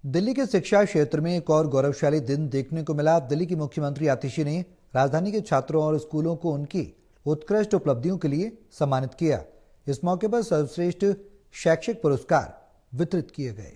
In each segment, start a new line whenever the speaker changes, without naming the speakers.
दिल्ली के शिक्षा क्षेत्र में एक और गौरवशाली दिन देखने को मिला। दिल्ली की मुख्यमंत्री आतिशी ने राजधानी के छात्रों और स्कूलों को उनकी उत्कृष्ट उपलब्धियों के लिए सम्मानित किया। इस मौके पर सर्वश्रेष्ठ शैक्षिक पुरस्कार वितरित किए गए।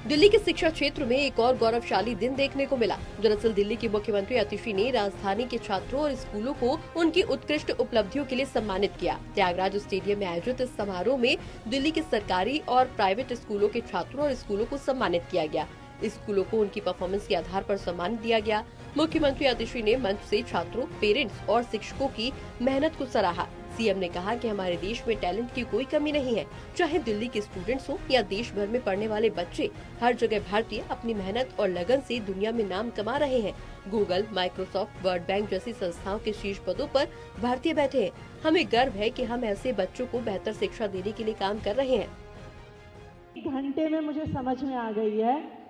दिल्ली के शिक्षा क्षेत्र में एक और गौरवशाली दिन देखने को मिला। दरअसल दिल्ली की मुख्यमंत्री आतिशी ने राजधानी के छात्रों और स्कूलों को उनकी उत्कृष्ट उपलब्धियों के लिए सम्मानित किया। त्यागराज स्टेडियम में आयोजित इस समारोह में दिल्ली के सरकारी और प्राइवेट स्कूलों के छात्रों और स्कूलों को सम्मानित किया गया। स्कूलों को उनकी परफॉर्मेंस के आधार पर सम्मान दिया गया। मुख्यमंत्री आतिशी ने मंच से छात्रों, पेरेंट्स और शिक्षकों की मेहनत को सराहा। सीएम ने कहा कि हमारे देश में टैलेंट की कोई कमी नहीं है। चाहे दिल्ली के स्टूडेंट्स हो या देश भर में पढ़ने वाले बच्चे, हर जगह भारतीय अपनी मेहनत और लगन से दुनिया में नाम कमा रहे हैं। गूगल, माइक्रोसॉफ्ट, वर्ल्ड बैंक जैसी संस्थाओं के शीर्ष पदों पर भारतीय बैठे हैं। हमें गर्व है कि हम ऐसे बच्चों को बेहतर शिक्षा देने के लिए काम कर रहे हैं।
घंटे में मुझे समझ में आ गई है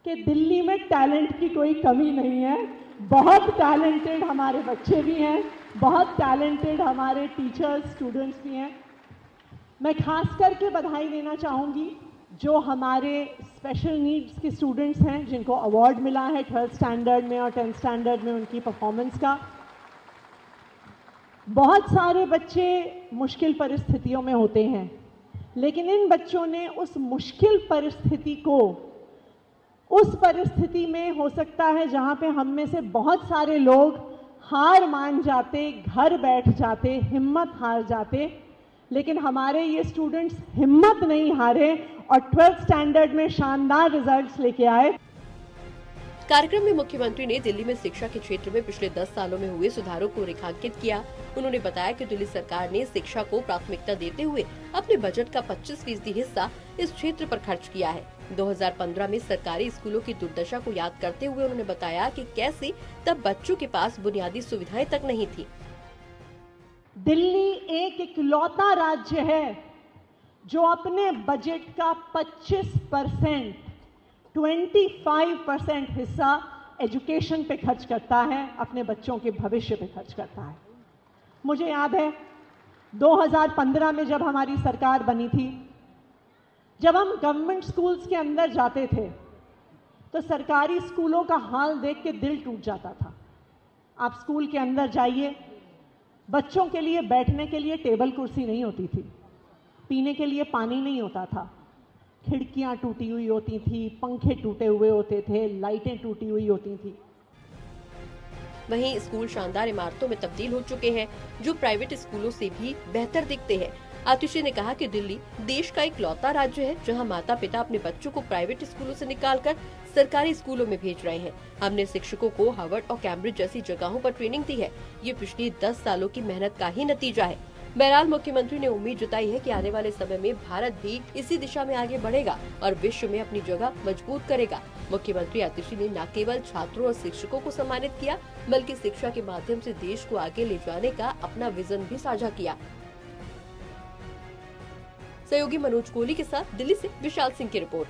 कि दिल्ली में टैलेंट की कोई कमी नहीं है। बहुत टैलेंटेड हमारे बच्चे भी हैं, बहुत टैलेंटेड हमारे टीचर्स, स्टूडेंट्स भी हैं। मैं खास करके बधाई देना चाहूँगी जो हमारे स्पेशल नीड्स के स्टूडेंट्स हैं, जिनको अवार्ड मिला है 12th स्टैंडर्ड में और 10th स्टैंडर्ड में उनकी परफॉर्मेंस का। बहुत सारे बच्चे मुश्किल परिस्थितियों में होते हैं, लेकिन इन बच्चों ने उस मुश्किल परिस्थिति को, उस परिस्थिति में हो सकता है जहाँ पे हम में से बहुत सारे लोग हार मान जाते, घर बैठ जाते, हिम्मत हार जाते, लेकिन हमारे ये स्टूडेंट्स हिम्मत नहीं हारे और 12th स्टैंडर्ड में शानदार रिजल्ट्स लेके आए।
कार्यक्रम में मुख्यमंत्री ने दिल्ली में शिक्षा के क्षेत्र में पिछले 10 सालों में हुए सुधारों को रेखांकित किया। उन्होंने बताया कि दिल्ली सरकार ने शिक्षा को प्राथमिकता देते हुए अपने बजट का 25% हिस्सा इस क्षेत्र पर खर्च किया है। 2015 में सरकारी स्कूलों की दुर्दशा को याद करते हुए उन्होंने बताया कि कैसे तब बच्चों के पास बुनियादी सुविधाएं तक नहीं थी।
दिल्ली एक इकलौता राज्य है जो अपने बजट का 25% हिस्सा एजुकेशन पे खर्च करता है, अपने बच्चों के भविष्य पे खर्च करता है। मुझे याद है 2015 में जब हमारी सरकार बनी थी, जब हम गवर्नमेंट स्कूल्स के अंदर जाते थे तो सरकारी स्कूलों का हाल देख के दिल टूट जाता था। आप स्कूल के अंदर जाइए, बच्चों के लिए बैठने के लिए टेबल कुर्सी नहीं होती थी, पीने के लिए पानी नहीं होता था, खिड़कियां टूटी हुई होती थी, पंखे टूटे हुए होते थे, लाइटें टूटी हुई होती थी।
वहीं स्कूल शानदार इमारतों में तब्दील हो चुके हैं, जो प्राइवेट स्कूलों से भी बेहतर दिखते हैं। आतिशी ने कहा कि दिल्ली देश का इकलौता राज्य है जहां माता पिता अपने बच्चों को प्राइवेट स्कूलों से निकालकर सरकारी स्कूलों में भेज रहे हैं। हमने शिक्षकों को हार्वर्ड और कैम्ब्रिज जैसी जगहों पर ट्रेनिंग दी है। ये पिछले 10 सालों की मेहनत का ही नतीजा है। बहरहाल मुख्यमंत्री ने उम्मीद जताई है कि आने वाले समय में भारत भी इसी दिशा में आगे बढ़ेगा और विश्व में अपनी जगह मजबूत करेगा। मुख्यमंत्री आतिशी ने न केवल छात्रों और शिक्षकों को सम्मानित किया, बल्कि शिक्षा के माध्यम से देश को आगे ले जाने का अपना विजन भी साझा किया। सहयोगी मनोज कोहली के साथ दिल्ली से विशाल सिंह की रिपोर्ट।